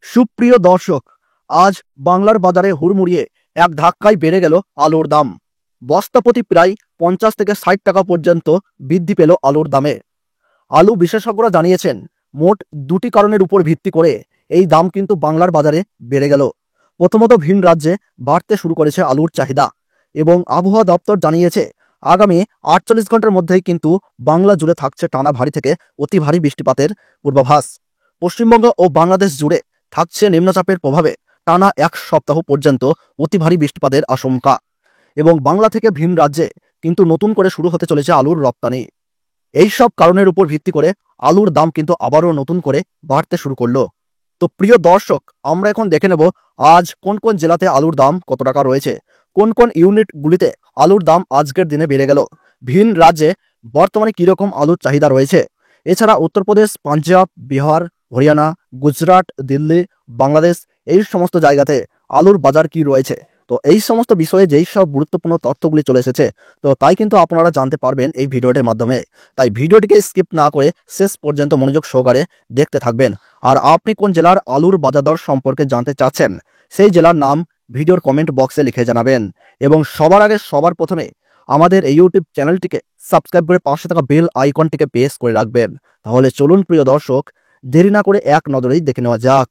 সুপ্রিয় দর্শক, আজ বাংলার বাজারে হুড়মুড়িয়ে এক ধাক্কায় বেড়ে গেল আলুর দাম। বস্তাপ্রতি প্রায় 50 থেকে 60 টাকা পর্যন্ত বৃদ্ধি পেল আলুর দামে। আলু বিশেষজ্ঞরা জানিয়েছেন, মোট দুটি কারণের উপর ভিত্তি করে এই দাম কিন্তু বাংলার বাজারে বেড়ে গেল। প্রথমত, ভিন রাজ্যে বাড়তে শুরু করেছে আলুর চাহিদা এবং আবহাওয়া দপ্তর জানিয়েছে আগামী 48 ঘন্টার মধ্যেই কিন্তু বাংলা জুড়ে থাকছে টানা ভারী থেকে অতি ভারী বৃষ্টিপাতের পূর্বাভাস। পশ্চিমবঙ্গ ও বাংলাদেশ জুড়ে থাকছে নিম্নচাপের প্রভাবে টানা এক সপ্তাহ পর্যন্ত অতি ভারী বৃষ্টিপাতের আশঙ্কা এবং বাংলা থেকে ভিন রাজ্যে কিন্তু নতুন করে শুরু হতে চলেছে আলুর রপ্তানি। এই সব কারণের উপর ভিত্তি করে আলুর দাম কিন্তু আবারও নতুন করে বাড়তে শুরু করলো। তো প্রিয় দর্শক, আমরা এখন দেখে নেব আজ কোন কোন জেলাতে আলুর দাম কত টাকা রয়েছে, কোন কোন ইউনিটগুলিতে আলুর দাম আজকের দিনে বেড়ে গেল, ভিন রাজ্যে বর্তমানে কীরকম আলুর চাহিদা রয়েছে। এছাড়া উত্তরপ্রদেশ, পাঞ্জাব, বিহার, হরিয়ানা, গুজরাট, দিল্লি, বাংলাদেশ এই সমস্ত জায়গাতে আলুর বাজার কি রয়েছে। তো এই সমস্ত বিষয়ে যেই সব গুরুত্বপূর্ণ তথ্যগুলি চলে এসেছে, তো তাই কিন্তু আপনারা জানতে পারবেন এই ভিডিওটির মাধ্যমে। তাই ভিডিওটিকে স্কিপ না করে শেষ পর্যন্ত মনোযোগ সহকারে দেখতে থাকবেন। আর আপনি কোন জেলার আলুর বাজার দর সম্পর্কে জানতে চাচ্ছেন, সেই জেলার নাম ভিডিওর কমেন্ট বক্সে লিখে জানাবেন। এবং সবার আগে সবার প্রথমে আমাদের এই ইউটিউব চ্যানেলটিকে সাবস্ক্রাইব করে পাশে থাকা বেল আইকনটিকে প্রেস করে রাখবেন। তাহলে চলুন প্রিয় দর্শক, দেরি না করে এক নজরেই দেখে নেওয়া যাক।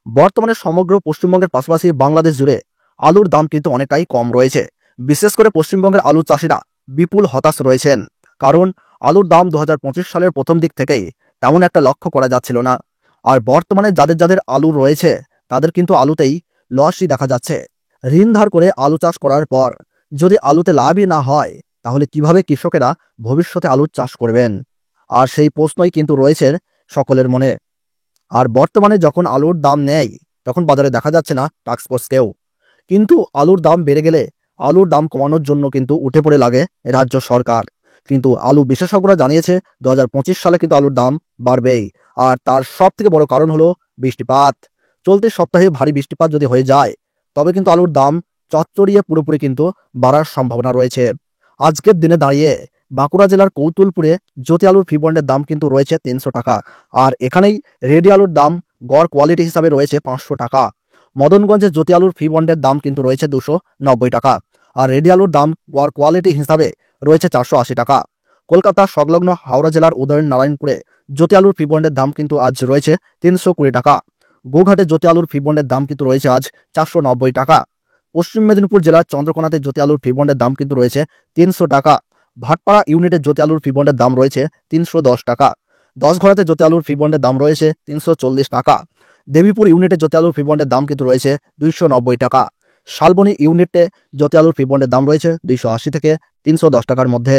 বর্তমানে সমগ্র পশ্চিমবঙ্গের পাশাপাশি বাংলাদেশ জুড়ে আলুর দাম কিন্তু অনেকটাই কম রয়েছে। বিশেষ করে পশ্চিমবঙ্গের আলু চাষিরা বিপুল হতাশ রয়েছেন, কারণ আলুর দাম 2025 সালের প্রথম দিক থেকেই তেমন একটা লক্ষ্য করা যাচ্ছিল না। আর বর্তমানে যাদের যাদের আলু রয়েছে তাদের কিন্তু আলুতেই লসই দেখা যাচ্ছে। ঋণ ধার করে আলু চাষ করার পর যদি আলুতে লাভই না হয়, তাহলে কিভাবে কৃষকেরা ভবিষ্যতে আলুর চাষ করবেন? আর সেই প্রশ্নই কিন্তু রয়েছে সকলের মনে। আর বর্তমানে যখন আলুর দাম নেই, তখন বাজারে দেখা যাচ্ছে না টাস্কফোর্স কেউ। কিন্তু আলুর দাম বেড়ে গেলে আলুর দাম কমানোর জন্য কিন্তু উঠে পড়ে লাগে রাজ্য সরকার। কিন্তু আলু বিশেষজ্ঞরা জানিয়েছে 2025 সালে কিন্তু আলুর দাম বাড়বেই। আর তার সব থেকে বড় কারণ হলো বৃষ্টিপাত। চলতি সপ্তাহে ভারী বৃষ্টিপাত যদি হয়ে যায়, তবে কিন্তু আলুর দাম চচ্চড়িয়ে পুরোপুরি কিন্তু বাড়ার সম্ভাবনা রয়েছে। আজকের দিনে দাঁড়িয়ে বাঁকুড়া জেলার কৌতুলপুরে জ্যোতি আলুর ফি বন্ডের দাম কিন্তু রয়েছে 300 টাকা। আর এখানেই রেডি আলুর দাম গড় কোয়ালিটি হিসাবে রয়েছে 500 টাকা। মদনগঞ্জে জ্যোতি আলুর ফি বন্ডের দাম কিন্তু রয়েছে 290 টাকা। আর রেডি আলুর দাম গড় কোয়ালিটি হিসাবে রয়েছে 480 টাকা। কলকাতা সংলগ্ন হাওড়া জেলার উদয়ন নারায়ণপুরে জ্যোতি আলুর ফি বন্ডের দাম কিন্তু আজ রয়েছে 320 টাকা। গোঘাটে জ্যোতি আলুর ফি বন্ডের দাম কিন্তু রয়েছে আজ 490 টাকা। পশ্চিম মেদিনীপুর জেলার চন্দ্রকোনাতে জ্যোতি আলুর ফি বন্ডের দাম কিন্তু রয়েছে 300 টাকা। ভাটপাড়া ইউনিটের জ্যোতি আলুর ফি বন্ডের দাম রয়েছে 310 টাকা। 10 ঘোড়াতে জ্যোতি আলুর ফি বন্ডের দাম রয়েছে 340 টাকা। দেবীপুর ইউনিটে জ্যোতি আলুর ফি বন্ডের দাম কিন্তু রয়েছে 290 টাকা। শালবনী ইউনিটে জ্যোতি আলুর ফি বন্ডের দাম রয়েছে 280 থেকে 310 টাকার মধ্যে।